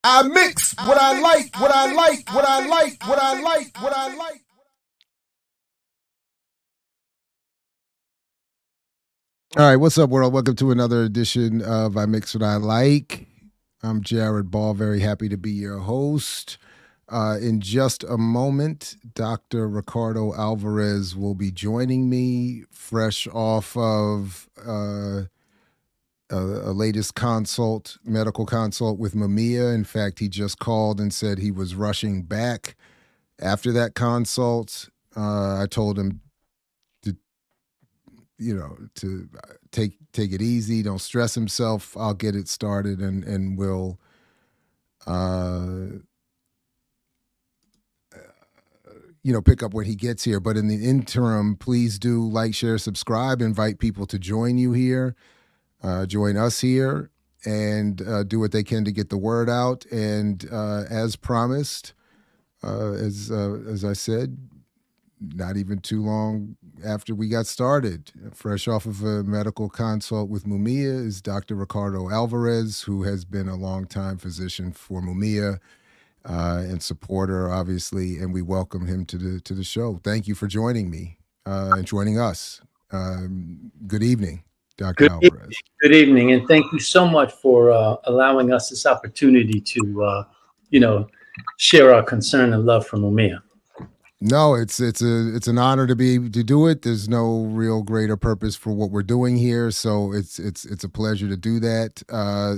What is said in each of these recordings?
I mix what I like, what I like, what I like, what I like, what I like. All right, what's up, world? Welcome to another edition of I Mix What I Like. I'm Jared Ball, very happy to be your host. In just a moment, Dr. Ricardo Alvarez will be joining me fresh off of a latest medical consult with Mumia. In fact, he just called and said he was rushing back after that consult. I told him to, to take it easy, don't stress himself. I'll get it started, and we'll pick up when he gets here. But in the interim, please do like, share, subscribe, invite people to join you here. Join us here and do what they can to get the word out. And as promised, as I said, not even too long after we got started, fresh off of a medical consult with Mumia, is Dr. Ricardo Alvarez, who has been a longtime physician for Mumia and supporter, obviously. And we welcome him to the show. Thank you for joining me and joining us. Good evening. Dr. Alvarez. Good evening, and thank you so much for allowing us this opportunity to, share our concern and love for Mumia. No, it's an honor to do it. There's no real greater purpose for what we're doing here, so it's a pleasure to do that.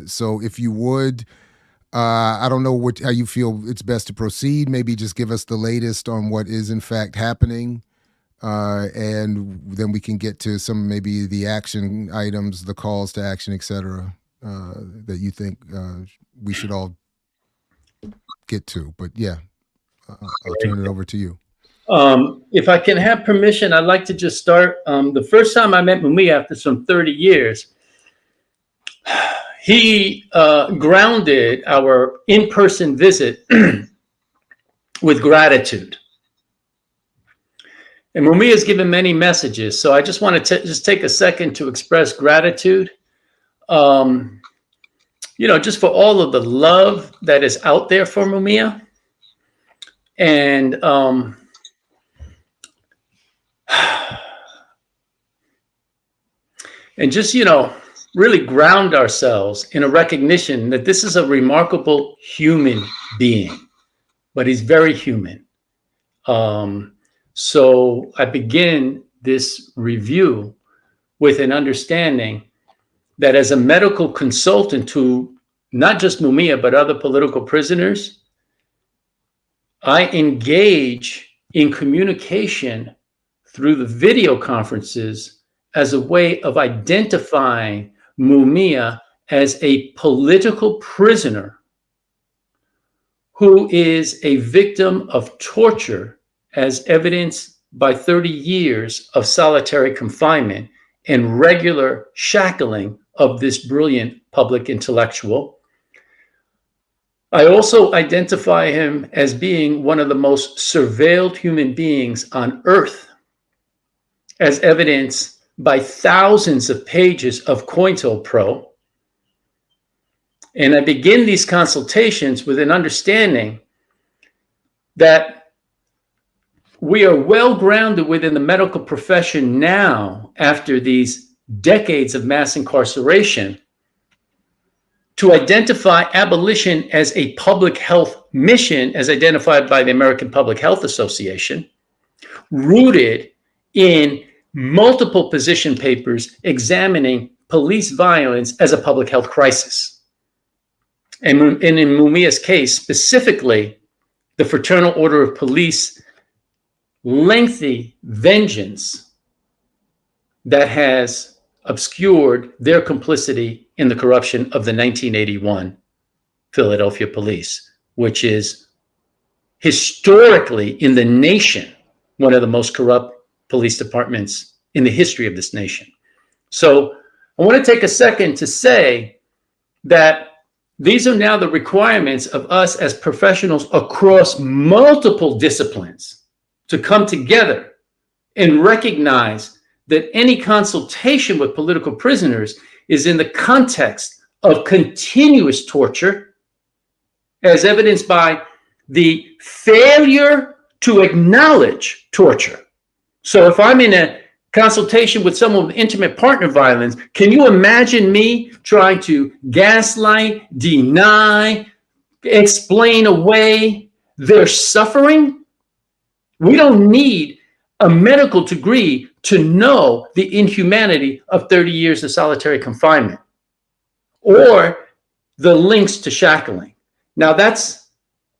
So if you would, I don't know how you feel it's best to proceed. Maybe just give us the latest on what is in fact happening. And then we can get to some, maybe the action items, the calls to action, et cetera, that you think we should all get to. But yeah, I'll turn it over to you. If I can have permission, I'd like to just start. The first time I met Mumia after some 30 years, he grounded our in-person visit with gratitude. And Mumia has given many messages, so I just want to just take a second to express gratitude, just for all of the love that is out there for Mumia. And just, really ground ourselves in a recognition that this is a remarkable human being, but he's very human. So I begin this review with an understanding that as a medical consultant to not just Mumia, but other political prisoners, I engage in communication through the video conferences as a way of identifying Mumia as a political prisoner who is a victim of torture, as evidenced by 30 years of solitary confinement and regular shackling of this brilliant public intellectual. I also identify him as being one of the most surveilled human beings on earth, as evidenced by thousands of pages of COINTELPRO. And I begin these consultations with an understanding that we are well grounded within the medical profession now, after these decades of mass incarceration, to identify abolition as a public health mission, as identified by the American Public Health Association, rooted in multiple position papers examining police violence as a public health crisis. And in Mumia's case, specifically, the Fraternal Order of Police lengthy vengeance that has obscured their complicity in the corruption of the 1981 Philadelphia police, which is historically in the nation one of the most corrupt police departments in the history of this nation. So I want to take a second to say that these are now the requirements of us as professionals across multiple disciplines to come together and recognize that any consultation with political prisoners is in the context of continuous torture, as evidenced by the failure to acknowledge torture. So if I'm in a consultation with someone with intimate partner violence, can you imagine me trying to gaslight, deny, explain away their suffering? We don't need a medical degree to know the inhumanity of 30 years of solitary confinement or the links to shackling. Now, that's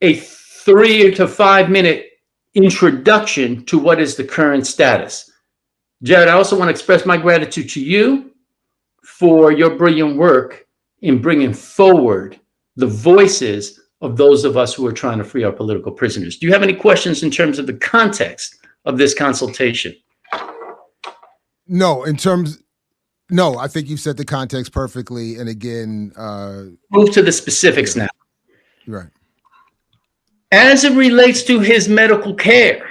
a 3 to 5 minute introduction to what is the current status. Jared, I also want to express my gratitude to you for your brilliant work in bringing forward the voices of those of us who are trying to free our political prisoners. Do you have any questions in terms of the context of this consultation? No, I think you set the context perfectly. And again, move to the specifics now. Right. As it relates to his medical care,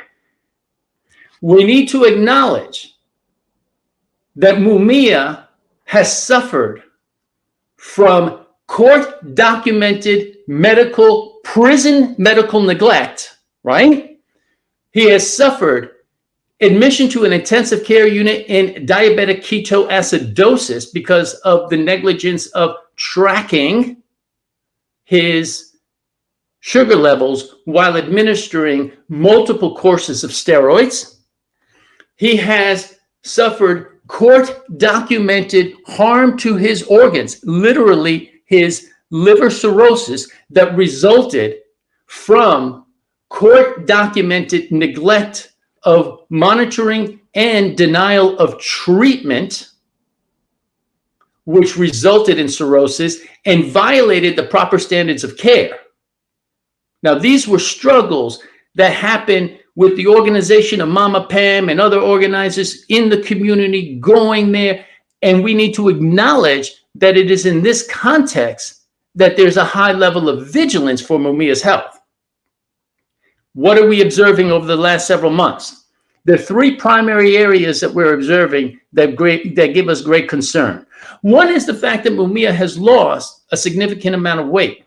we need to acknowledge that Mumia has suffered from court-documented prison medical neglect, right? He has suffered admission to an intensive care unit in diabetic ketoacidosis because of the negligence of tracking his sugar levels while administering multiple courses of steroids. He has suffered court-documented harm to his organs, literally his liver cirrhosis that resulted from court-documented neglect of monitoring and denial of treatment, which resulted in cirrhosis and violated the proper standards of care. Now, these were struggles that happened with the organization of Mama Pam and other organizers in the community going there. And we need to acknowledge that it is in this context that there's a high level of vigilance for Mumia's health. What are we observing over the last several months? There are three primary areas that we're observing that give us great concern. One is the fact that Mumia has lost a significant amount of weight.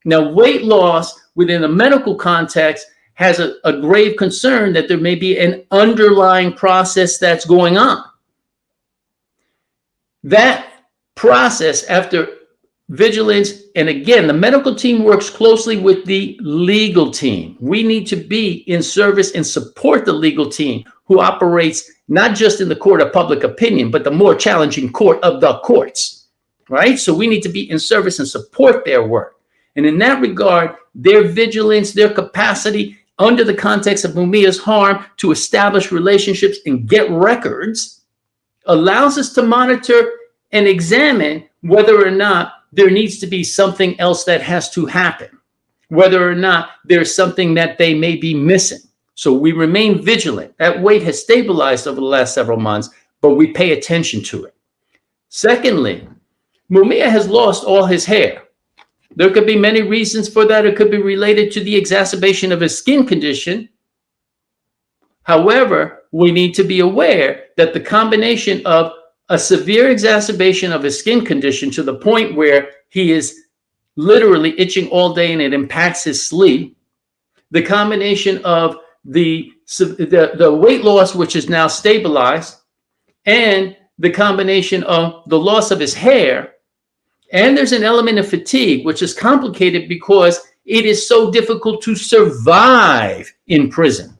Now, weight loss within the medical context has a grave concern that there may be an underlying process that's going on. That process, after vigilance, and again, the medical team works closely with the legal team. We need to be in service and support the legal team who operates not just in the court of public opinion, but the more challenging court of the courts, right? So we need to be in service and support their work. And in that regard, their vigilance, their capacity under the context of Mumia's harm to establish relationships and get records allows us to monitor and examine whether or not there needs to be something else that has to happen, whether or not there's something that they may be missing. So we remain vigilant. That weight has stabilized over the last several months, but we pay attention to it. Secondly, Mumia has lost all his hair. There could be many reasons for that. It could be related to the exacerbation of his skin condition. However, we need to be aware that the combination of a severe exacerbation of his skin condition to the point where he is literally itching all day and it impacts his sleep, the combination of the weight loss, which is now stabilized, and the combination of the loss of his hair, and there's an element of fatigue, which is complicated because it is so difficult to survive in prison.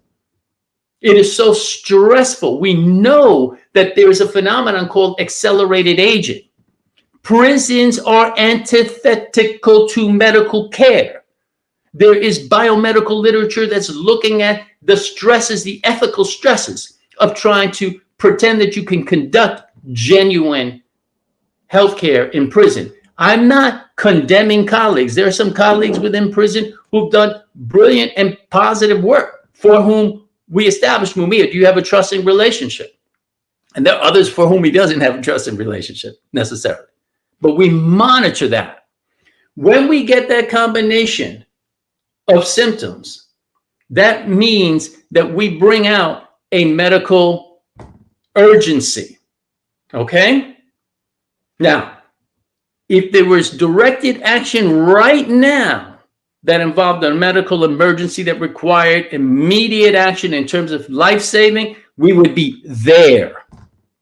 It is so stressful. We know that there is a phenomenon called accelerated aging. Prisons are antithetical to medical care. There is biomedical literature that's looking at the stresses, the ethical stresses of trying to pretend that you can conduct genuine healthcare in prison. I'm not condemning colleagues. There are some colleagues within prison who've done brilliant and positive work for whom we established Mumia. Do you have a trusting relationship? And there are others for whom he doesn't have a trusting relationship necessarily. But we monitor that. When we get that combination of symptoms, that means that we bring out a medical urgency. Okay? Now, if there was directed action right now that involved a medical emergency that required immediate action in terms of life saving, we would be there.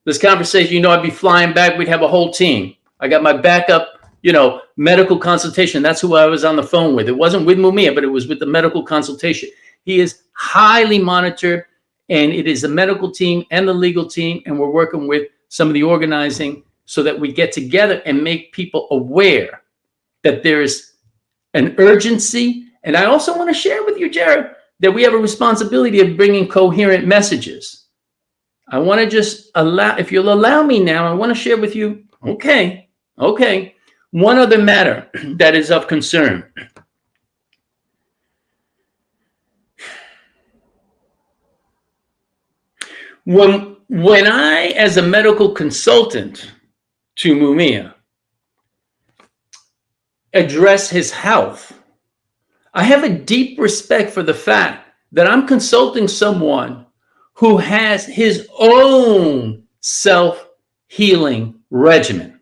This conversation, I'd be flying back. We'd have a whole team. I got my backup, medical consultation. That's who I was on the phone with. It wasn't with Mumia, but it was with the medical consultation. He is highly monitored, and it is the medical team and the legal team, and we're working with some of the organizing so that we get together and make people aware that there is an urgency. And I also want to share with you, Jared, that we have a responsibility of bringing coherent messages. I want to just if you'll allow me now, I want to share with you, okay, one other matter that is of concern. When I, as a medical consultant to Mumia, address his health, I have a deep respect for the fact that I'm consulting someone who has his own self-healing regimen.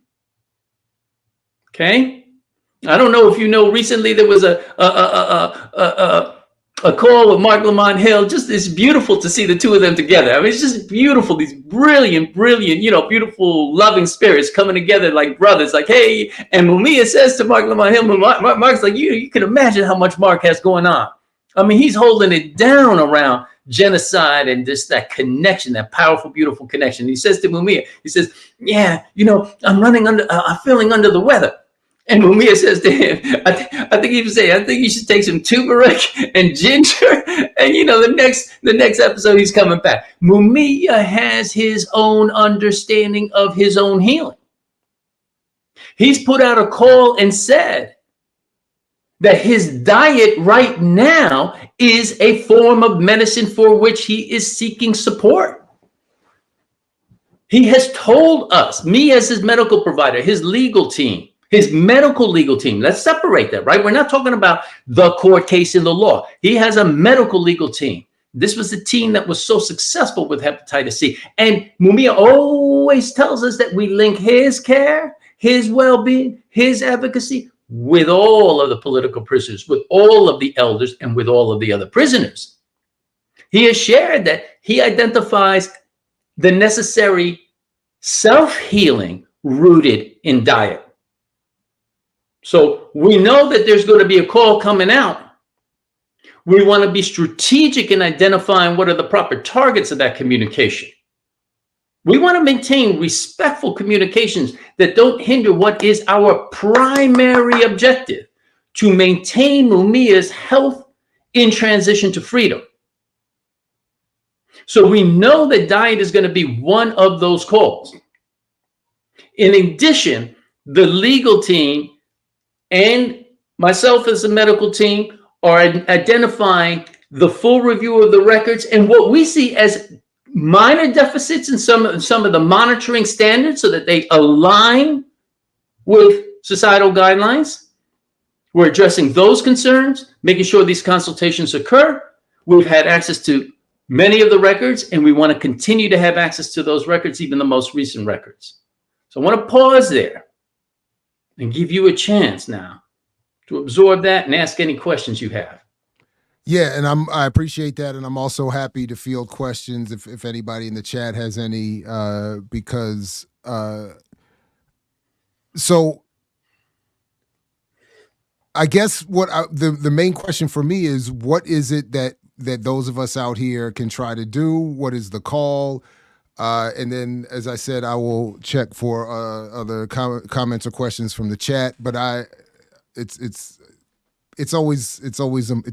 Okay? I don't know if you know, recently there was a call with Mark Lamont Hill. Just, it's beautiful to see the two of them together. I mean, it's just beautiful. These brilliant, beautiful, loving spirits coming together like brothers. Like, hey, and Mumia says to Mark Lamont Hill, Mark's like, you can imagine how much Mark has going on. I mean, he's holding it down around genocide and just that connection, that powerful, beautiful connection. He says to Mumia, he says, yeah, I'm feeling under the weather. And Mumia says to him, I think he would say, I think you should take some turmeric and ginger. And the next episode he's coming back. Mumia has his own understanding of his own healing. He's put out a call and said that his diet right now is a form of medicine for which he is seeking support. He has told us, me as his medical provider, his legal team, his medical legal team. Let's separate that, right? We're not talking about the court case in the law. He has a medical legal team. This was the team that was so successful with hepatitis C. And Mumia always tells us that we link his care, his well-being, his advocacy with all of the political prisoners, with all of the elders, and with all of the other prisoners. He has shared that he identifies the necessary self-healing rooted in diet. So we know that there's going to be a call coming out. We want to be strategic in identifying what are the proper targets of that communication. We want to maintain respectful communications that don't hinder what is our primary objective, to maintain Mumia's health in transition to freedom. So we know that diet is going to be one of those calls. In addition, the legal team and myself as a medical team are identifying the full review of the records and what we see as minor deficits in some of the monitoring standards so that they align with societal guidelines. We're addressing those concerns, making sure these consultations occur. We've had access to many of the records, and we want to continue to have access to those records, even the most recent records. So I want to pause there and give you a chance now to absorb that and ask any questions you have. Yeah, and I appreciate that, and I'm also happy to field questions if anybody in the chat has any, because so I guess the main question for me is, what is it that those of us out here can try to do? What is the call? And then, as I said, I will check for other comments or questions from the chat. But it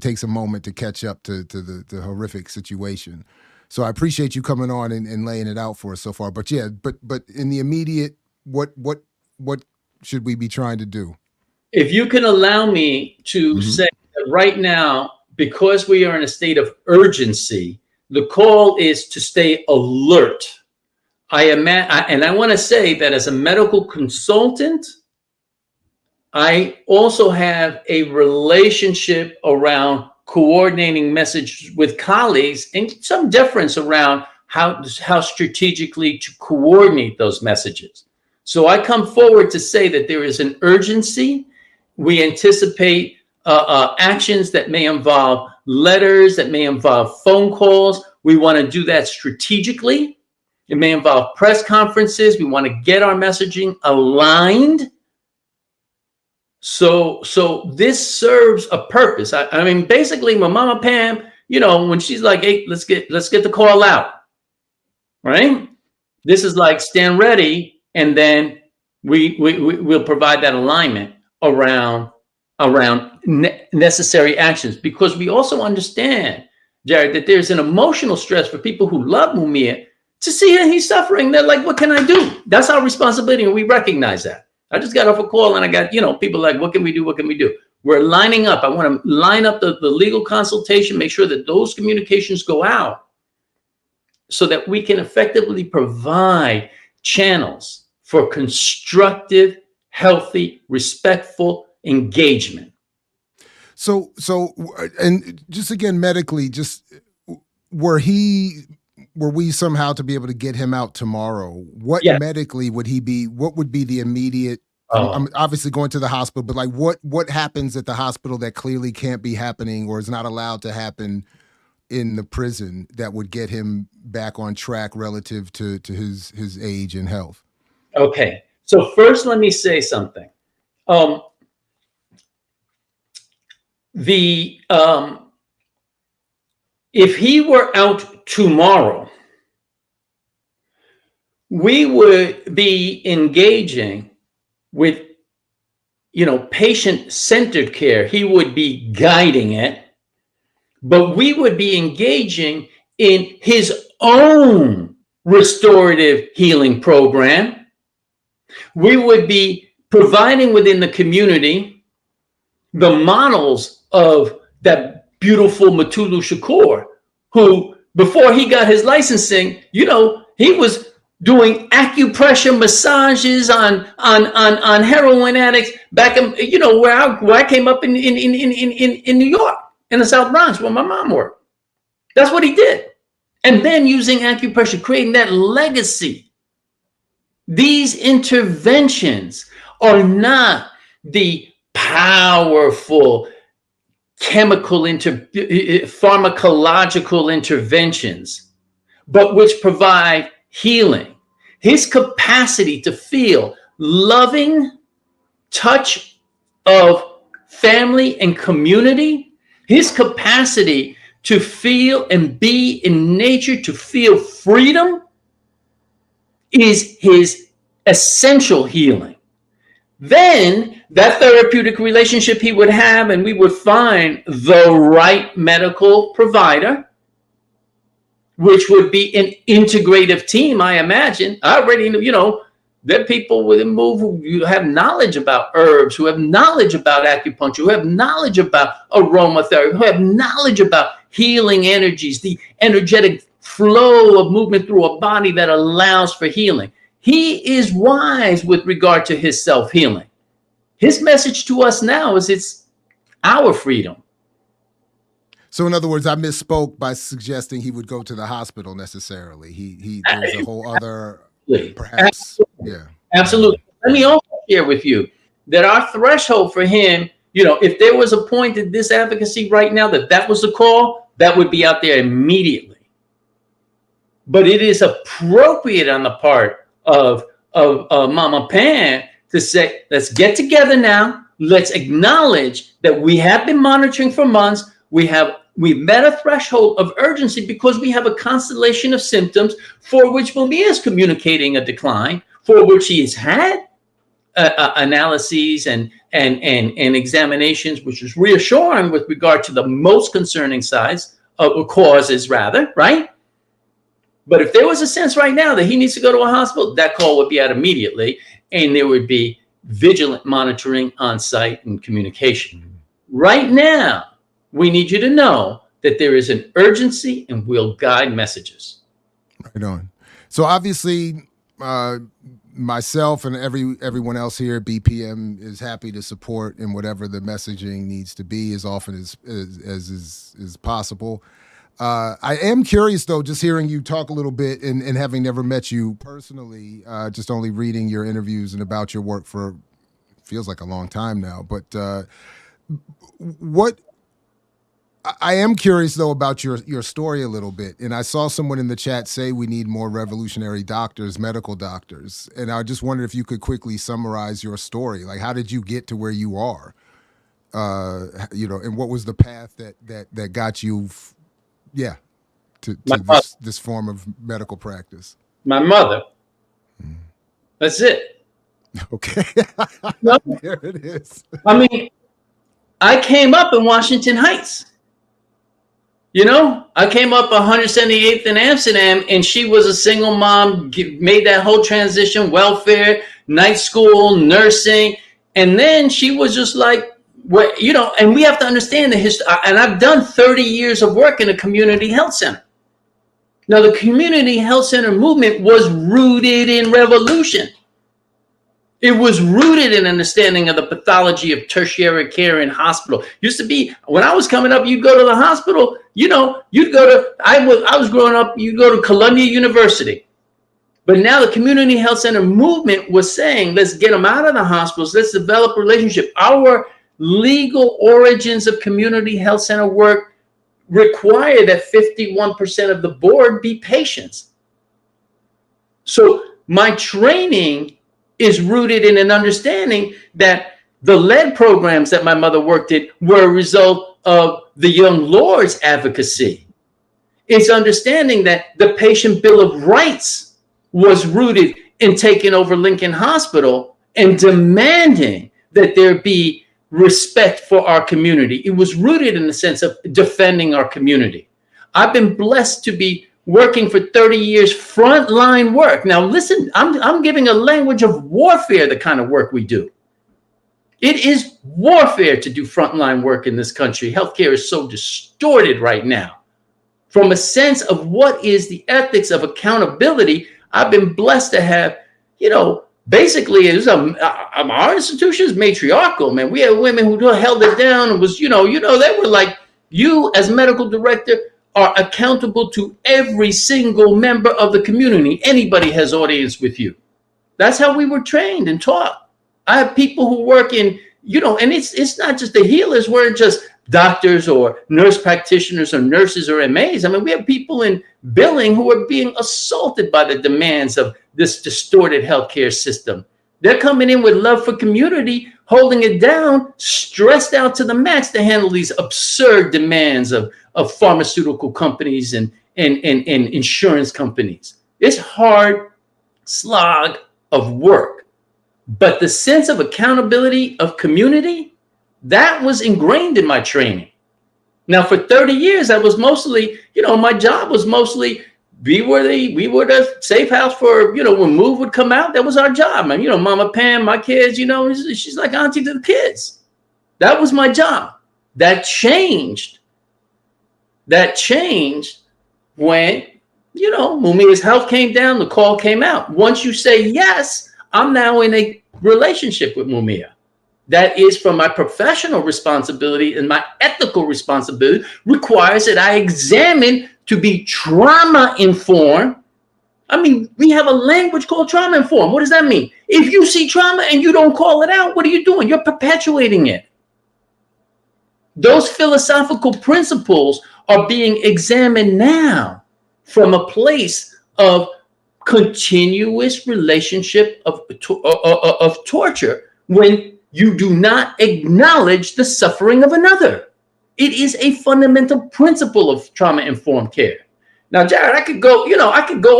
takes a moment to catch up to the horrific situation. So I appreciate you coming on and laying it out for us so far. But yeah, but in the immediate, what should we be trying to do? If you can allow me to say that right now, because we are in a state of urgency, the call is to stay alert. And I want to say that as a medical consultant, I also have a relationship around coordinating messages with colleagues and some deference around how strategically to coordinate those messages. So I come forward to say that there is an urgency. We anticipate actions that may involve letters, that may involve phone calls. We want to do that strategically. It may involve press conferences. We want to get our messaging aligned. So this serves a purpose. I mean, basically, when Mama Pam, when she's like, "Hey, let's get the call out," right? This is like stand ready, and then we'll provide that alignment around necessary actions, because we also understand, Jared, that there's an emotional stress for people who love Mumia to see that he's suffering. They're like, what can I do? That's our responsibility, and we recognize that. I just got off a call and I got, people like, what can we do? What can we do? We're lining up. I want to line up the legal consultation, make sure that those communications go out so that we can effectively provide channels for constructive, healthy, respectful engagement. So, and just again, medically, were we somehow to be able to get him out tomorrow? What medically would he be? What would be the immediate? I'm obviously going to the hospital, but like, what happens at the hospital that clearly can't be happening or is not allowed to happen in the prison that would get him back on track relative to his age and health? Okay, so first, let me say something. If he were out tomorrow, we would be engaging with, patient-centered care. He would be guiding it, but we would be engaging in his own restorative healing program. We would be providing within the community the models of that beautiful Mutulu Shakur, who, before he got his licensing, he was doing acupressure massages on heroin addicts back in, where I came up in New York, in the South Bronx, where my mom worked. That's what he did. And then using acupressure, creating that legacy. These interventions are not the powerful pharmacological interventions, but which provide healing. His capacity to feel loving touch of family and community, his capacity to feel and be in nature, to feel freedom, is his essential healing. Then that therapeutic relationship he would have, and we would find the right medical provider, which would be an integrative team, I imagine. I already know, there are people within Move who have knowledge about herbs, who have knowledge about acupuncture, who have knowledge about aromatherapy, who have knowledge about healing energies, the energetic flow of movement through a body that allows for healing. He is wise with regard to his self-healing. His message to us now is it's our freedom. So in other words, I misspoke by suggesting he would go to the hospital necessarily. There's a whole other, perhaps. Absolutely. Yeah. Absolutely. Let me also share with you that our threshold for him, if there was a point in this advocacy right now that was the call, that would be out there immediately. But it is appropriate on the part of Mama Pam to say, let's get together now. Let's acknowledge that we have been monitoring for months. We've met a threshold of urgency because we have a constellation of symptoms for which Mumia is communicating a decline, for which he has had analyses and examinations, which is reassuring with regard to the most concerning sides of causes, rather, right? But if there was a sense right now that he needs to go to a hospital, that call would be out immediately, and there would be vigilant monitoring on site and communication. Right now, we need you to know that there is an urgency, and we'll guide messages. Right on. So obviously, myself and everyone else here at BPM is happy to support in whatever the messaging needs to be as often as is possible. I am curious, though, just hearing you talk a little bit and having never met you personally, just only reading your interviews and about your work for feels like a long time now. But What I am curious though about your story a little bit, and I saw someone in the chat say we need more revolutionary doctors, medical doctors, and I just wondered if you could quickly summarize your story. Like, how did you get to where you are? And what was the path that got you, yeah, to My mother. this form of medical practice? My mother. That's it. Okay, No, there it is. I mean, I came up in Washington Heights. I came up 178th in Amsterdam, and she was a single mom, made that whole transition, welfare, night school, nursing. And then she was just like, and we have to understand the history. And I've done 30 years of work in a community health center. Now, the community health center movement was rooted in revolution. It was rooted in understanding of the pathology of tertiary care in hospital. Used to be, when I was coming up, you'd go to the hospital, you'd go to, I was growing up, you'd go to Columbia University. But now the community health center movement was saying, let's get them out of the hospitals. Let's develop a relationship. Our legal origins of community health center work require that 51% of the board be patients. So my training is rooted in an understanding that the lead programs that my mother worked in were a result of the Young Lords advocacy. It's understanding that the Patient Bill of Rights was rooted in taking over Lincoln Hospital and demanding that there be respect for our community. It was rooted in the sense of defending our community. I've been blessed to be working for 30 years, frontline work. Now, listen, I'm giving a language of warfare, the kind of work we do. It is warfare to do frontline work in this country. Healthcare is so distorted right now. From a sense of what is the ethics of accountability, I've been blessed to have, basically, our institution is matriarchal, man. We have women who held it down and was, they were like, you as medical director are accountable to every single member of the community. Anybody has audience with you. That's how we were trained and taught. I have people who work in, and it's not just the healers, weren't just doctors or nurse practitioners or nurses or MAs. I mean, we have people in billing who are being assaulted by the demands of this distorted healthcare system. They're coming in with love for community, holding it down, stressed out to the max to handle these absurd demands of pharmaceutical companies and insurance companies. It's hard slog of work, but the sense of accountability of community, that was ingrained in my training. Now, for 30 years, I was mostly, my job was mostly we were the safe house for, when Move would come out, that was our job, man. Mama Pam, my kids, she's like auntie to the kids. That was my job. That changed when, Mumia's health came down, the call came out. Once you say yes, I'm now in a relationship with Mumia. That is from my professional responsibility, and my ethical responsibility requires that I examine to be trauma informed. I mean, we have a language called trauma informed. What does that mean? If you see trauma and you don't call it out, what are you doing? You're perpetuating it. Those philosophical principles are being examined now from a place of continuous relationship of torture when you do not acknowledge the suffering of another. It is a fundamental principle of trauma-informed care. Now, Jared, I could go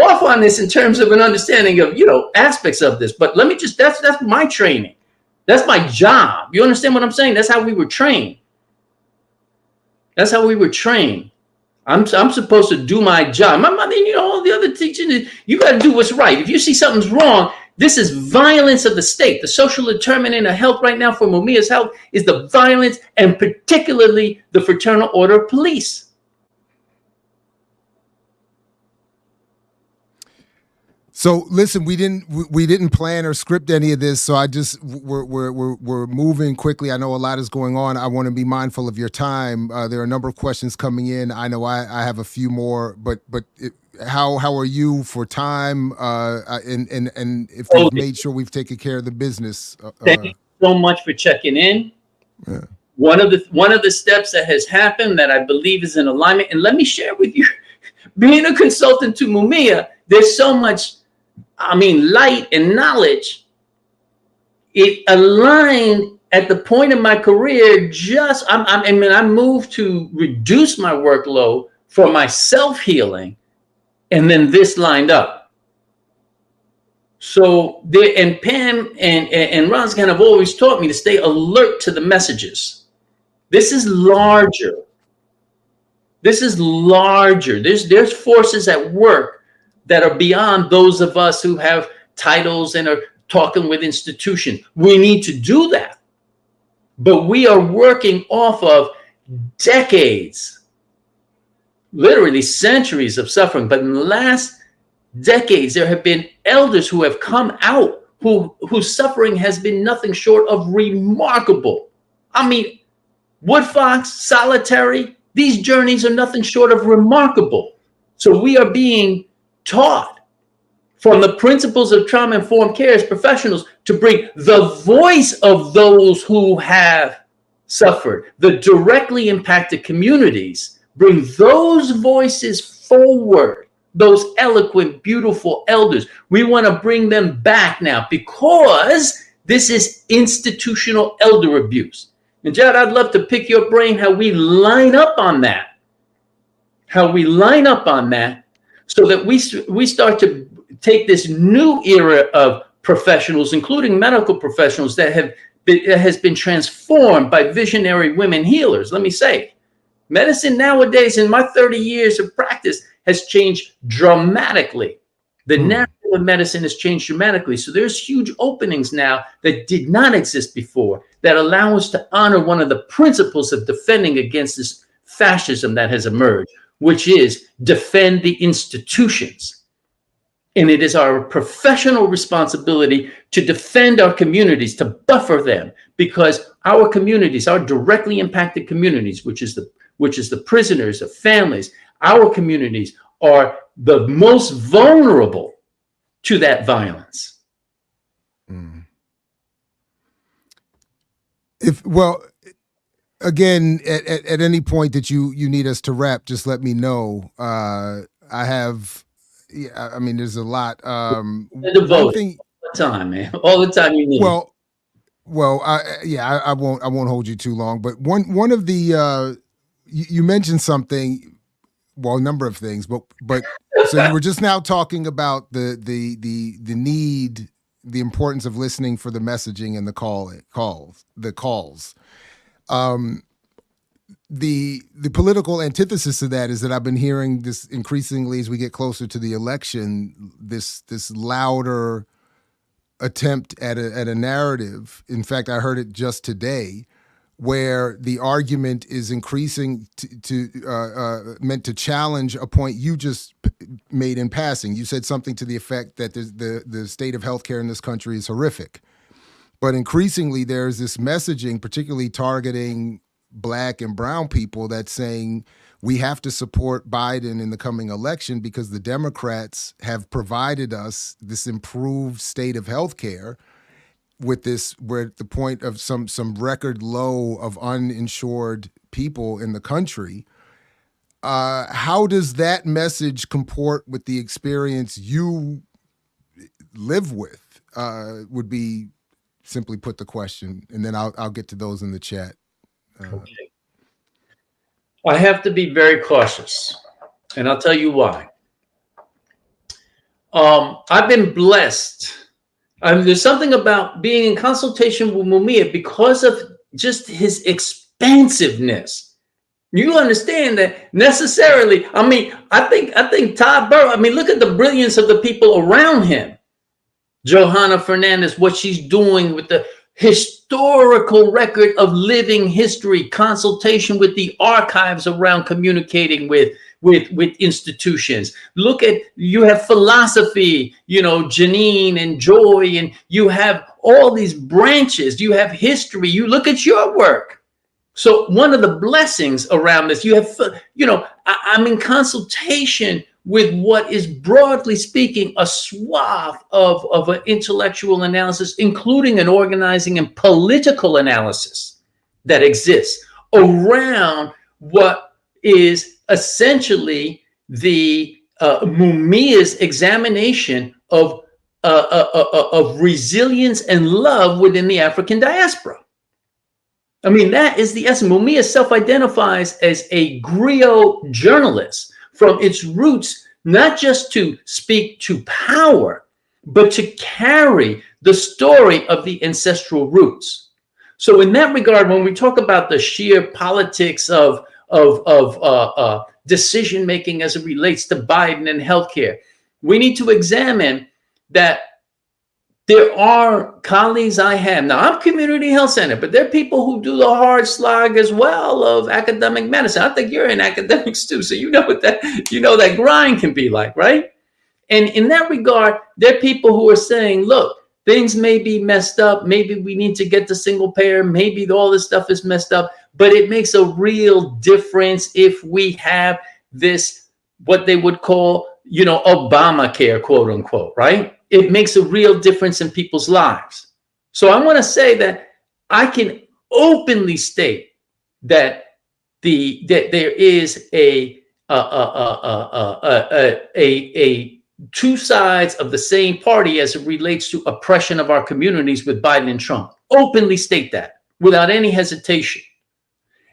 off on this in terms of an understanding of, aspects of this, but let me just, that's my training. That's my job. You understand what I'm saying? That's how we were trained. That's how we were trained. I'm supposed to do my job. All the other teaching, you got to do what's right. If you see something's wrong, this is violence of the state. The social determinant of health right now for Mumia's health is the violence, and particularly the Fraternal Order of Police. So listen, we didn't plan or script any of this, so we're moving quickly. I know a lot is going on. I want to be mindful of your time. There are a number of questions coming in. I know I have a few more, but how are you for time? And if we've made sure we've taken care of the business. Thank you so much for checking in. Yeah. one of the steps that has happened that I believe is in alignment, and let me share with you, being a consultant to Mumia, there's so much, light and knowledge. It aligned at the point in my career. I moved to reduce my workload for my self-healing, and then this lined up. So and Pam and Ron's kind of always taught me to stay alert to the messages. This is larger. There's forces at work that are beyond those of us who have titles and are talking with institutions. We need to do that. But we are working off of decades, literally centuries of suffering. But in the last decades, there have been elders who have come out whose suffering has been nothing short of remarkable. Woodfox, solitary, these journeys are nothing short of remarkable. So we are being taught from the principles of trauma-informed care as professionals to bring the voice of those who have suffered, the directly impacted communities, bring those voices forward, those eloquent, beautiful elders. We want to bring them back now because this is institutional elder abuse. And Jared, I'd love to pick your brain how we line up on that. So that we start to take this new era of professionals, including medical professionals, that has been transformed by visionary women healers. Let me say, medicine nowadays, in my 30 years of practice, has changed dramatically. The narrative of medicine has changed dramatically. So there's huge openings now that did not exist before that allow us to honor one of the principles of defending against this fascism that has emerged, which is defend the institutions. And it is our professional responsibility to defend our communities, to buffer them, because our communities, our directly impacted communities, which is the prisoners of families, our communities are the most vulnerable to that violence. Again, at any point that you need us to wrap, just let me know. There's a lot. All the time, man. All the time you need. I won't hold you too long. But one of the you mentioned something. Well, a number of things, but so you were just now talking about the need, the importance of listening for the messaging and the calls. The political antithesis of that is that I've been hearing this increasingly as we get closer to the election, this louder attempt at a narrative. In fact, I heard it just today, where the argument is increasing meant to challenge a point you just made in passing. You said something to the effect that the state of healthcare in this country is horrific. But increasingly, there's this messaging, particularly targeting Black and brown people, that's saying we have to support Biden in the coming election because the Democrats have provided us this improved state of healthcare. We're at the point of some record low of uninsured people in the country. How does that message comport with the experience you live with? Would be simply put the question, and then I'll get to those in the chat. Okay. I have to be very cautious, and I'll tell you why. I've been blessed. There's something about being in consultation with Mumia because of just his expansiveness. You understand that necessarily. I think Todd Burrow. Look at the brilliance of the people around him. Johanna Fernandez, what she's doing with the historical record of living history, consultation with the archives around communicating with institutions. Look at, you have philosophy, Janine and Joy, and you have all these branches. You have history. You look at your work. So one of the blessings around this, you have, I'm in consultation with what is, broadly speaking, a swath of an intellectual analysis, including an organizing and political analysis. that exists around what is essentially the Mumia's examination of resilience and love within the African diaspora. I mean, that is the essence. Mumia self-identifies as a griot journalist from its roots, not just to speak to power, but to carry the story of the ancestral roots. So in that regard, when we talk about the sheer politics of decision-making as it relates to Biden and healthcare, we need to examine that there are colleagues I have. Now, I'm community health center, but there are people who do the hard slog as well of academic medicine. I think you're in academics too, so you know what that grind can be like, right? And in that regard, there are people who are saying, look, things may be messed up. Maybe we need to get to single payer. Maybe all this stuff is messed up, but it makes a real difference if we have this, what they would call, Obamacare, quote unquote, right? It makes a real difference in people's lives. So I want to say that I can openly state that there is a two sides of the same party as it relates to oppression of our communities with Biden and Trump. Openly state that without any hesitation.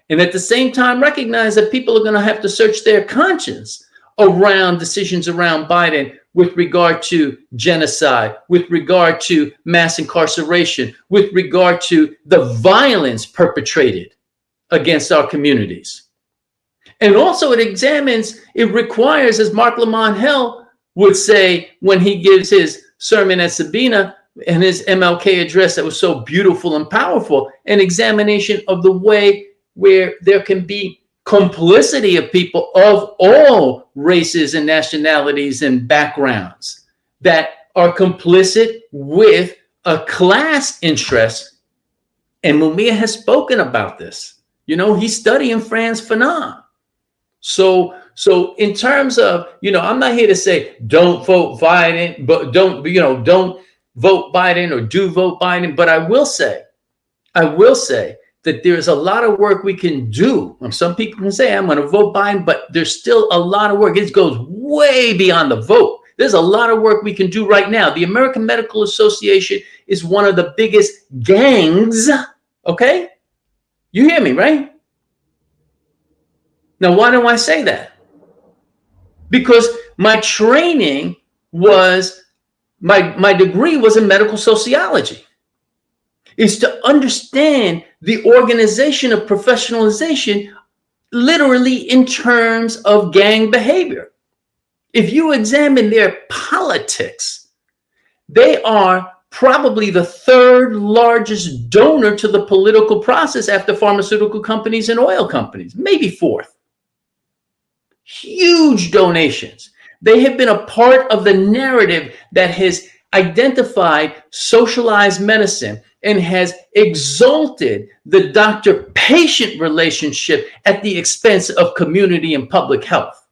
And at the same time, recognize that people are going to have to search their conscience around decisions around Biden with regard to genocide, with regard to mass incarceration, with regard to the violence perpetrated against our communities. And also it requires, as Mark Lamont Hill would say when he gives his sermon at Sabina and his MLK address that was so beautiful and powerful, an examination of the way where there can be complicity of people of all races and nationalities and backgrounds that are complicit with a class interest. And Mumia has spoken about this. He's studying Frantz Fanon. So in terms of, I'm not here to say don't vote Biden, but don't vote Biden or do vote Biden. But I will say that there's a lot of work we can do. Some people can say, I'm going to vote Biden, but there's still a lot of work. It goes way beyond the vote. There's a lot of work we can do right now. The American Medical Association is one of the biggest gangs. Okay? You hear me, right? Now, why do I say that? Because my training was, my degree was in medical sociology. Is to understand the organization of professionalization literally in terms of gang behavior. If you examine their politics, they are probably the third largest donor to the political process after pharmaceutical companies and oil companies, maybe fourth. Huge donations. They have been a part of the narrative that has identified socialized medicine and has exalted the doctor-patient relationship at the expense of community and public health.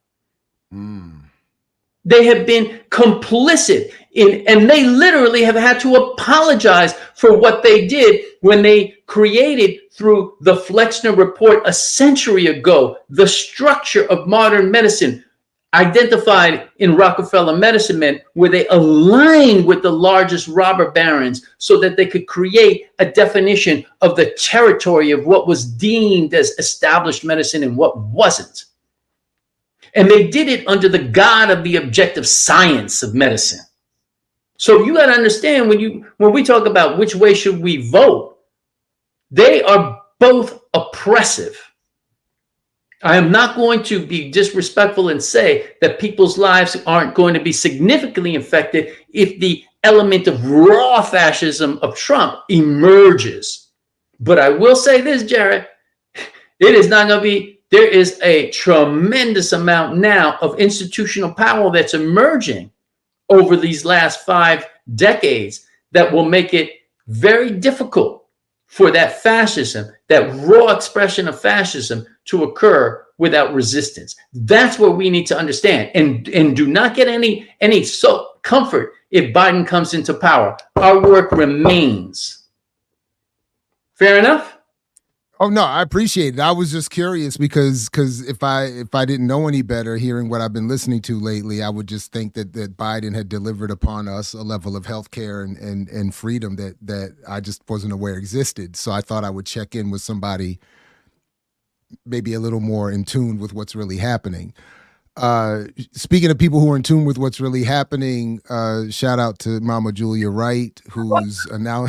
They have been complicit in, and they literally have had to apologize for what they did when they created, through the Flexner Report a century ago, the structure of modern medicine identified in Rockefeller Medicine Men, where they aligned with the largest robber barons so that they could create a definition of the territory of what was deemed as established medicine and what wasn't. And they did it under the god of the objective science of medicine. So you got to understand, when we talk about which way should we vote, they are both oppressive. I am not going to be disrespectful and say that people's lives aren't going to be significantly affected if the element of raw fascism of Trump emerges. But I will say this, Jared, it is not going to be, there is a tremendous amount now of institutional power that's emerging over these last 5 decades that will make it very difficult for that fascism, that raw expression of fascism, to occur without resistance. That's what we need to understand. And do not get any comfort if Biden comes into power. Our work remains. Fair enough? Oh no, I appreciate it. I was just curious because if I didn't know any better, hearing what I've been listening to lately, I would just think that Biden had delivered upon us a level of healthcare and freedom that I just wasn't aware existed. So I thought I would check in with somebody maybe a little more in tune with what's really happening. Speaking of people who are in tune with what's really happening, shout out to Mama Julia Wright, who's now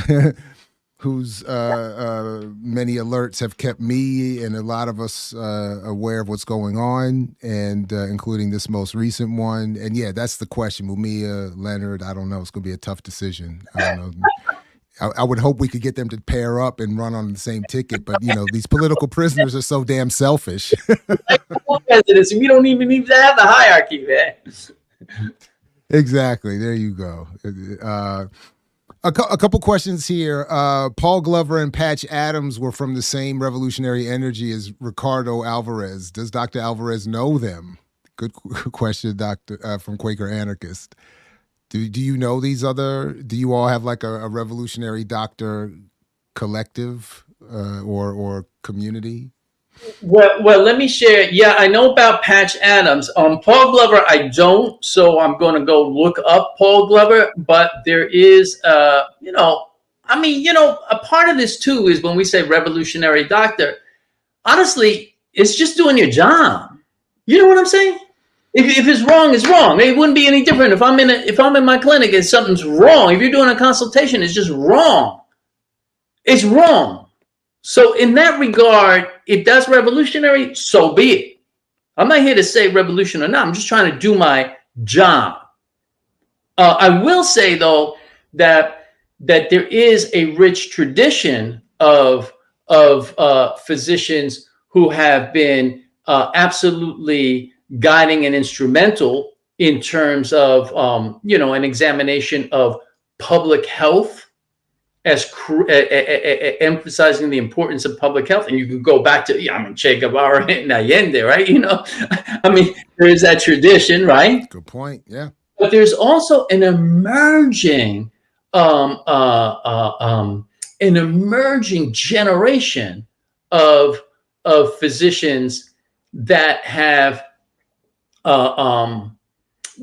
whose many alerts have kept me and a lot of us aware of what's going on, and including this most recent one. And yeah, that's the question. Mumia, Leonard, I don't know. It's going to be a tough decision. I don't know. I would hope we could get them to pair up and run on the same ticket, but these political prisoners are so damn selfish. Presidents, we don't even need to have the hierarchy, man. Exactly. There you go. A couple questions here. Paul Glover and Patch Adams were from the same revolutionary energy as Ricardo Alvarez. Does Dr. Alvarez know them? Good question, Doctor, from Quaker Anarchist. Do you know these other? Do you all have like a revolutionary doctor collective or community? Well, let me share. Yeah, I know about Patch Adams. Paul Glover, I don't, so I'm going to go look up Paul Glover. But there is, a part of this too is when we say revolutionary doctor. Honestly, it's just doing your job. You know what I'm saying? If it's wrong, it's wrong. It wouldn't be any different if I'm in my clinic and something's wrong. If you're doing a consultation, it's just wrong. It's wrong. So in that regard, if that's revolutionary, so be it. I'm not here to say revolution or not. I'm just trying to do my job. I will say though that there is a rich tradition of physicians who have been absolutely guiding and instrumental in terms of an examination of public health, as emphasizing the importance of public health. And you could go back to Che Guevara and Allende, right? There is that tradition, right? Good point. Yeah. But there's also an emerging generation of physicians that have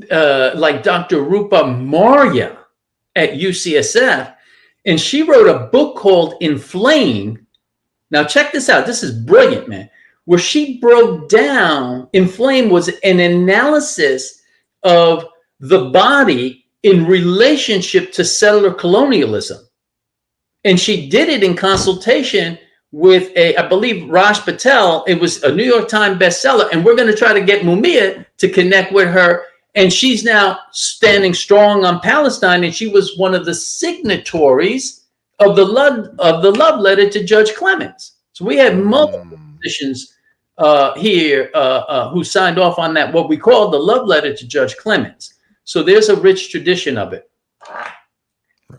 like Dr. Rupa Maurya at UCSF, and she wrote a book called Inflame. Now check this out. This is brilliant, man. Where she broke down, Inflame was an analysis of the body in relationship to settler colonialism. And she did it in consultation with I believe, Raj Patel. It was a New York Times bestseller. And we're going to try to get Mumia to connect with her. And she's now standing strong on Palestine. And she was one of the signatories of the love letter to Judge Clemens. So we had multiple physicians here who signed off on that, what we call the love letter to Judge Clemens. So there's a rich tradition of it.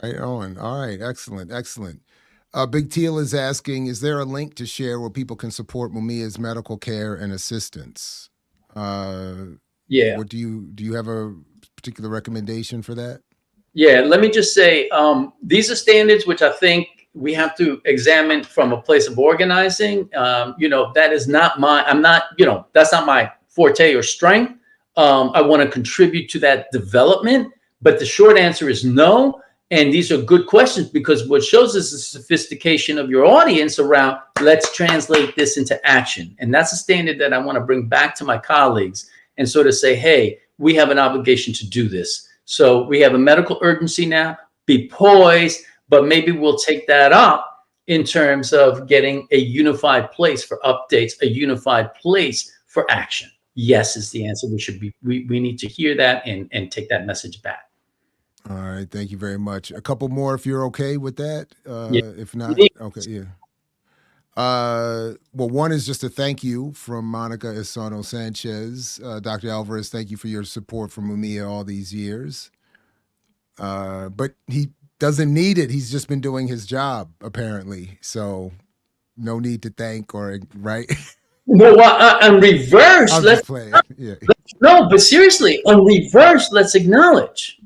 Right on. All right. Excellent. Excellent. Big Teal is asking, is there a link to share where people can support Mumia's medical care and assistance? Yeah. What do you have a particular recommendation for that? Yeah. Let me just say, these are standards which I think we have to examine from a place of organizing. That is not that's not my forte or strength. I want to contribute to that development, but the short answer is no. And these are good questions because what shows us the sophistication of your audience around, let's translate this into action. And that's a standard that I want to bring back to my colleagues and sort of say, hey, we have an obligation to do this. So we have a medical urgency now, be poised, but maybe we'll take that up in terms of getting a unified place for updates, a unified place for action. Yes is the answer. We need to hear that and take that message back. All right. Thank you very much. A couple more if you're okay with that. Yeah. If not, okay. Yeah. Well, one is just a thank you from Monica Esano Sanchez. Dr. Alvarez, thank you for your support for Mumia all these years. But he doesn't need it. He's just been doing his job, apparently. So no need to thank or, right? Well, on reverse, let's play. Yeah. No, but seriously, on reverse, let's acknowledge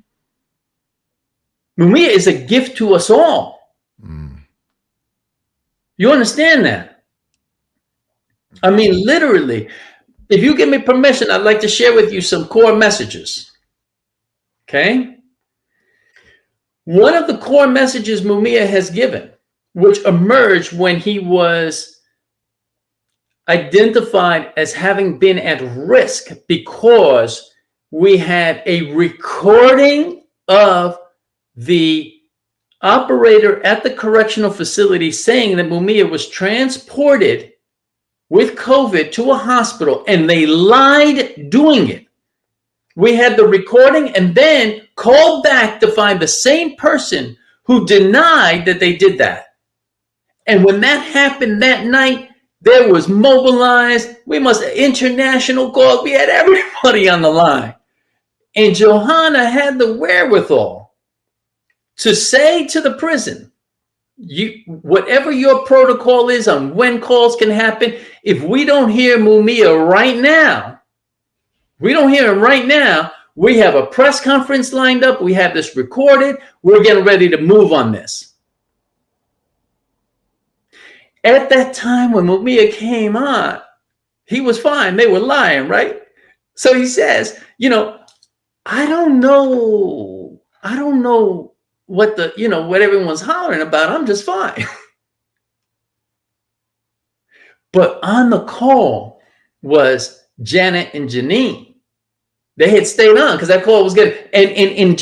Mumia is a gift to us all. You understand that? I mean, literally, if you give me permission, I'd like to share with you some core messages. Okay. One of the core messages Mumia has given, which emerged when he was identified as having been at risk because we had a recording of the operator at the correctional facility saying that Mumia was transported with COVID to a hospital and they lied doing it. We had the recording and then called back to find the same person who denied that they did that. And when that happened that night, there was mobilized. We must have international calls. We had everybody on the line. And Johanna had the wherewithal to say to the prison, whatever your protocol is on when calls can happen, if we don't hear Mumia right now, we don't hear him right now, we have a press conference lined up. We have this recorded. We're getting ready to move on this. At that time when Mumia came on, he was fine. They were lying, right? So he says, I don't know what what everyone's hollering about. I'm just fine. But on the call was Janet and Janine. They had stayed on because that call was good. And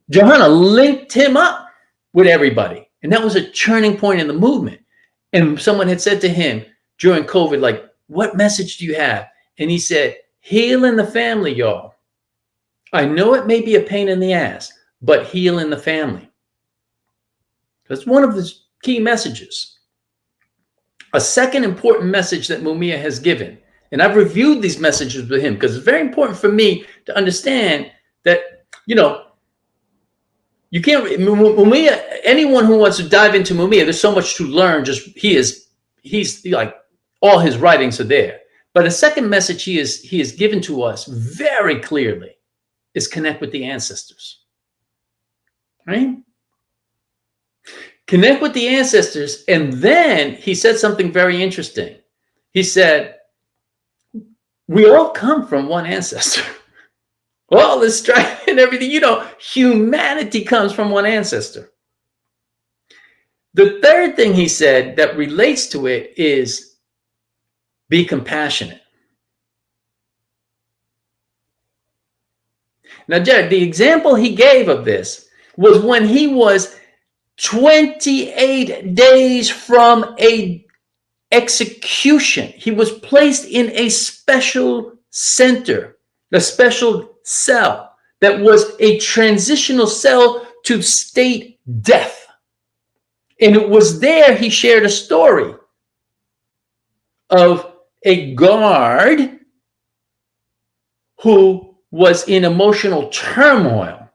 Johanna linked him up with everybody. And that was a turning point in the movement. And someone had said to him during COVID, like, what message do you have? And he said, heal in the family, y'all. I know it may be a pain in the ass, but heal in the family. That's one of the key messages. A second important message that Mumia has given, and I've reviewed these messages with him because it's very important for me to understand that, you can't, Mumia, anyone who wants to dive into Mumia, there's so much to learn. He's like, all his writings are there. But a second message he has given to us very clearly is connect with the ancestors, right? Connect with the ancestors. And then he said something very interesting. He said, we all come from one ancestor. All this strife and everything, humanity comes from one ancestor. The third thing he said that relates to it is be compassionate. Now, Jared, the example he gave of this was when he was 28 days from a execution. He was placed in a special center, a special cell that was a transitional cell to state death. And it was there he shared a story of a guard who was in emotional turmoil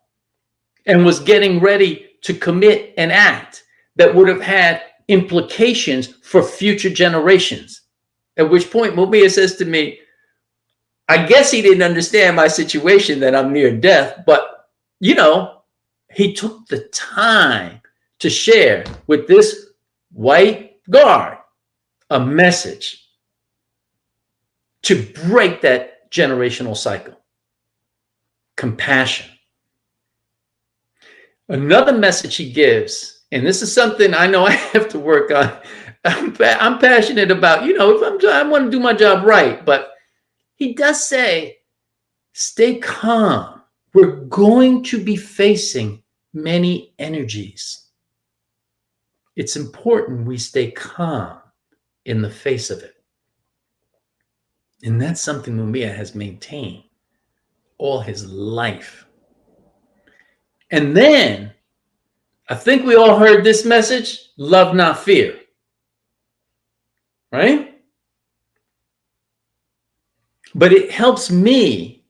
and was getting ready to commit an act that would have had implications for future generations. At which point Mumia says to me, I guess he didn't understand my situation that I'm near death, but he took the time to share with this white guard a message to break that generational cycle. Compassion. Another message he gives, and this is something I know I have to work on. I'm passionate about, if I want to do my job right, but he does say, stay calm. We're going to be facing many energies. It's important we stay calm in the face of it. And that's something Mumia has maintained all his life. And then, I think we all heard this message, love, not fear. Right? But it helps me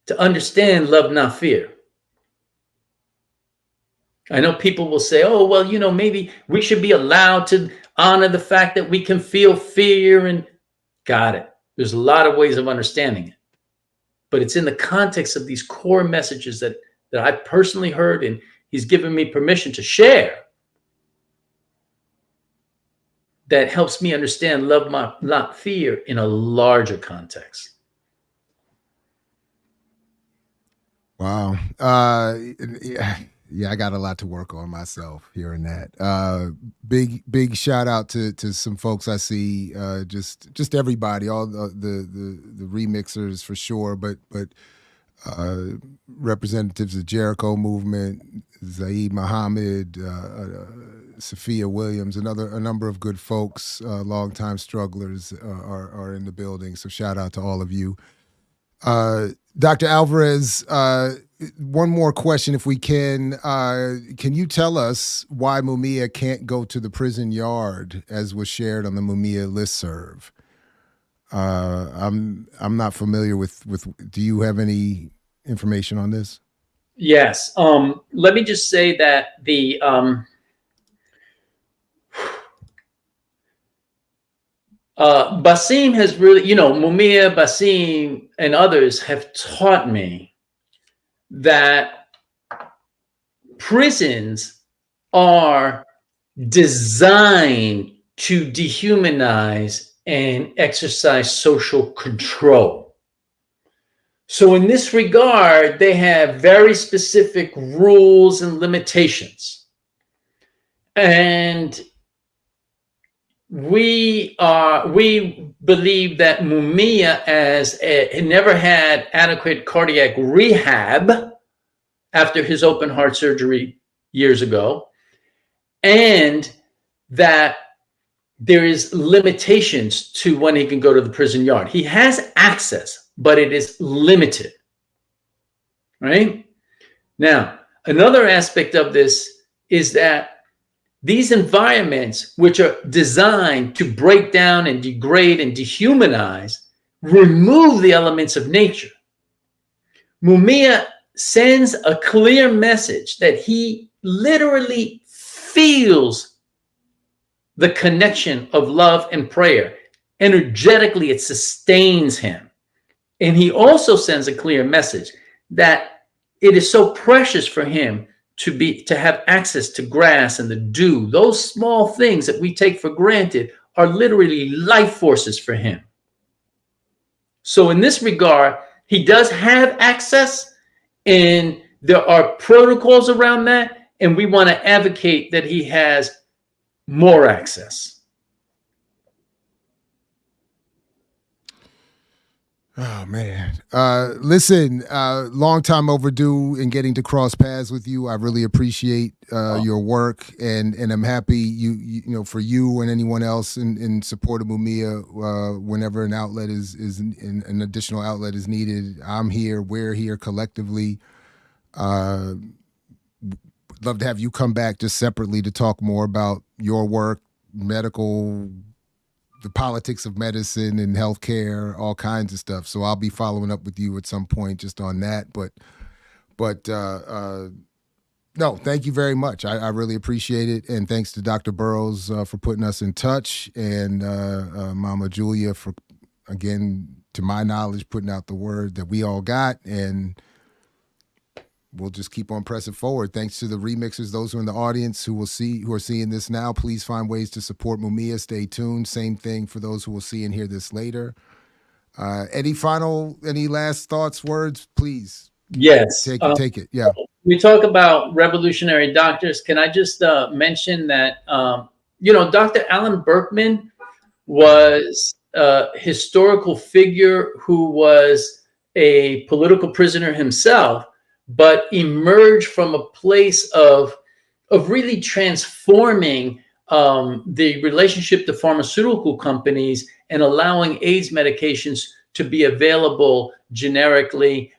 to understand love, not fear. I know people will say, oh, well, maybe we should be allowed to honor the fact that we can feel fear and got it. There's a lot of ways of understanding it. But it's in the context of these core messages that I personally heard, and he's given me permission to share. that helps me understand love, not fear, in a larger context. Wow. Yeah, I got a lot to work on myself hearing that. Big shout out to some folks I see, just everybody, all the remixers for sure, but representatives of Jericho movement, Zaid Muhammad, Sophia Williams, a number of good folks, longtime strugglers are in the building. So shout out to all of you. Dr. Alvarez, one more question, if we can. Can you tell us why Mumia can't go to the prison yard, as was shared on the Mumia listserv? I'm not familiar with. Do you have any information on this? Yes. Let me just say that the Basim has really, Mumia, Basim, and others have taught me that prisons are designed to dehumanize and exercise social control. So in this regard, they have very specific rules and limitations. And we believe that Mumia, as never had adequate cardiac rehab after his open heart surgery years ago, and that there is limitations to when he can go to the prison yard. He has access, but it is limited, right? Now, another aspect of this is that these environments, which are designed to break down and degrade and dehumanize, remove the elements of nature. Mumia sends a clear message that he literally feels the connection of love and prayer. Energetically, it sustains him. And he also sends a clear message that it is so precious for him to have access to grass and the dew. Those small things that we take for granted are literally life forces for him. So in this regard, he does have access, and there are protocols around that, and we want to advocate that he has more access. Oh man, listen, long time overdue in getting to cross paths with you. I really appreciate your work, and I'm happy you know, for you and anyone else in support of Mumia. Whenever an outlet is an additional outlet is needed, I'm here. We're here collectively. Love to have you come back just separately to talk more about your work, medical, the politics of medicine and healthcare, all kinds of stuff. So I'll be following up with you at some point just on that. But no, thank you very much. I really appreciate it, and thanks to Dr. Burrows for putting us in touch, and Mama Julia for, again, to my knowledge, putting out the word that we all got, and we'll just keep on pressing forward. Thanks to the remixers, those who are in the audience who are seeing this now. Please find ways to support Mumia. Stay tuned. Same thing for those who will see and hear this later. Any last thoughts, words, please? Yes. Take it. Yeah. We talk about revolutionary doctors. Can I just mention that, Dr. Alan Berkman was a historical figure who was a political prisoner himself, but emerged from a place of really transforming the relationship to pharmaceutical companies and allowing AIDS medications to be available generically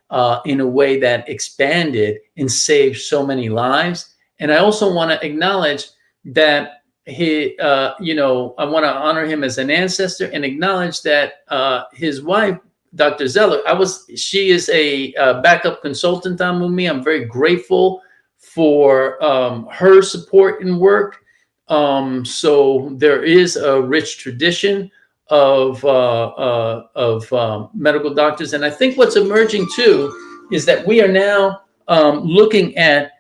in a way that expanded and saved so many lives. And I also want to acknowledge that I want to honor him as an ancestor and acknowledge that his wife, Dr. Zeller, she is a backup consultant on Mumia. I'm very grateful for her support and work. So there is a rich tradition of medical doctors. And I think what's emerging too is that we are now looking at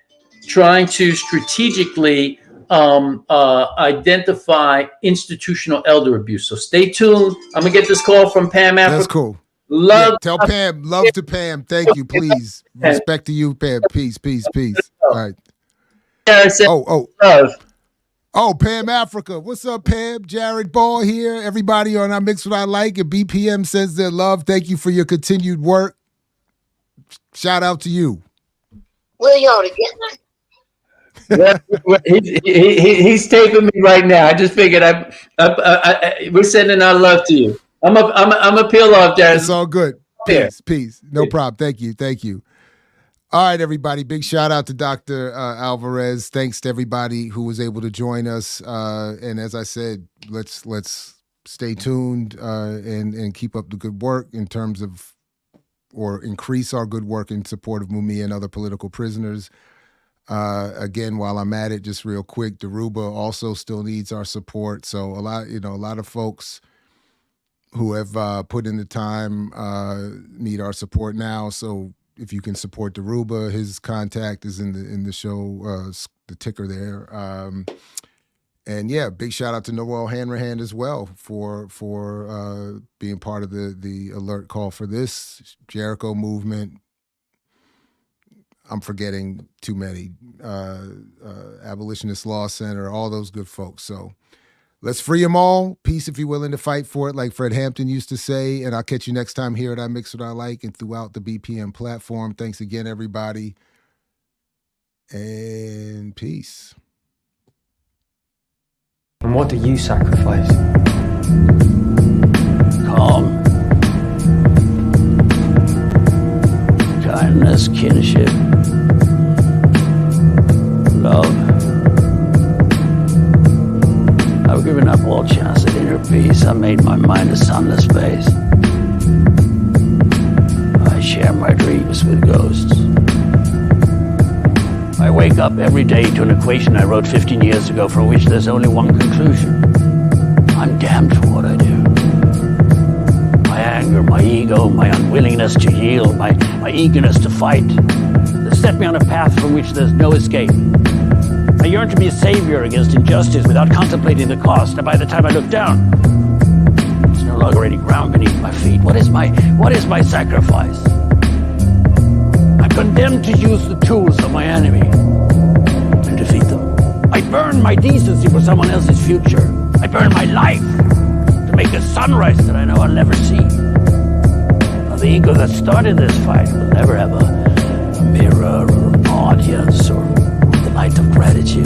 trying to strategically identify institutional elder abuse. So stay tuned. I'm gonna get this call from Pam Africa. That's cool. Love. Yeah, tell Pam, love to Pam. Thank you, please. Respect to you, Pam. Peace, peace, peace. All right. Oh, Pam Africa. What's up, Pam? Jared Ball here. Everybody on I Mix What I Like and BPM sends their love. Thank you for your continued work. Shout out to you. Where y'all together? He's taping me right now. I just figured we're sending our love to you. I'm a peel off, Jared. It's all good. Peace. No problem. Thank you. All right, everybody. Big shout out to Dr. Alvarez. Thanks to everybody who was able to join us. And as I said, let's stay tuned and keep up the good work in terms of, or increase our good work in support of Mumia and other political prisoners. Again, while I'm at it, just real quick, Daruba also still needs our support. So a lot of folks who have put in the time need our support now. So if you can support Daruba, his contact is in the show, the ticker there. And yeah, big shout out to Noel Hanrahan as well for being part of the alert call for this Jericho movement. I'm forgetting too many. Abolitionist Law Center, all those good folks. So let's free them all. Peace if you're willing to fight for it, like Fred Hampton used to say. And I'll catch you next time here at I Mix What I Like and throughout the BPM platform. Thanks again, everybody. And peace. And what do you sacrifice? Calm, kindness, kinship, love. I've given up all chance at inner peace. I made my mind a sunless space. I share my dreams with ghosts. I wake up every day to an equation I wrote 15 years ago for which there's only one conclusion. I'm damned for what I do. My anger, my ego, my unwillingness to yield, my eagerness to fight, they set me on a path from which there's no escape. I yearn to be a savior against injustice without contemplating the cost, and by the time I look down, there's no longer any ground beneath my feet. What is my sacrifice? I'm condemned to use the tools of my enemy to defeat them. I burn my decency for someone else's future. I burn my life to make a sunrise that I know I'll never see. Now, the ego that started this fight will never have a mirror or an audience or the light of gratitude.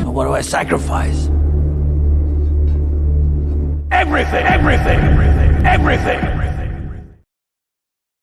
So what do I sacrifice? Everything.